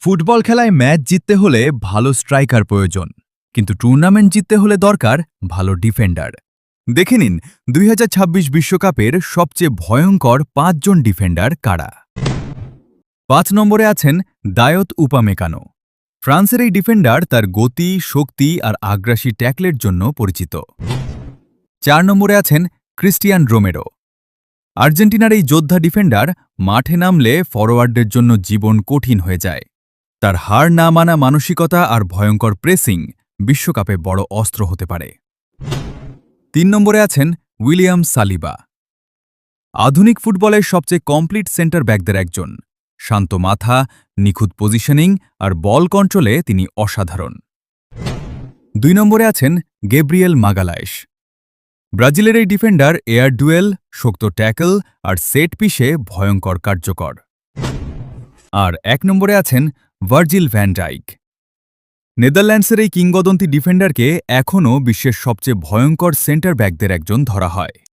Football খেলায় match জিততে হলে ভালো স্ট্রাইকার প্রয়োজন, কিন্তু টুর্নামেন্ট জিততে হলে দরকার ভালো ডিফেন্ডার। দেখে নিন ২০২৬ বিশ্বকাপের সবচেয়ে ভয়ঙ্কর ৫ জন ডিফেন্ডার কারা। ৫ নম্বরে আছেন দায়ত উপামেকানো। ফ্রান্সের এই ডিফেন্ডার তার গতি, শক্তি আর আগ্রাসী ট্যাকলের জন্য পরিচিত। ৪ নম্বরে আছেন ক্রিস্টিয়ান রোমেরো। আর্জেন্টিনার এই যোদ্ধা ডিফেন্ডার মাঠে নামলে ফরোয়ার্ডদের জন্য জীবন কঠিন হয়ে যায়। তার হার না মানা মানসিকতা আর ভয়ঙ্কর প্রেসিং বিশ্বকাপে বড় অস্ত্র হতে পারে। ৩ নম্বরে আছেন উইলিয়াম সালিবা। আধুনিক ফুটবলের সবচেয়ে কমপ্লিট সেন্টার ব্যাকদের একজন। শান্ত মাথা, নিখুঁত পজিশনিং আর বল কন্ট্রোলে তিনি অসাধারণ। ২ নম্বরে আছেন গেব্রিয়েল মাগালায়েশ। ব্রাজিলের এই ডিফেন্ডার এয়ার ডুয়েল, শক্ত ট্যাকল আর সেট পিসে ভয়ঙ্কর কার্যকর। আর ১ নম্বরে আছেন ভার্জিল ভ্যান ডাইক। নেদারল্যান্ডসের এই কিংবদন্তি ডিফেন্ডারকে এখনও বিশ্বের সবচেয়ে ভয়ঙ্কর সেন্টার ব্যাকদের একজন ধরা হয়।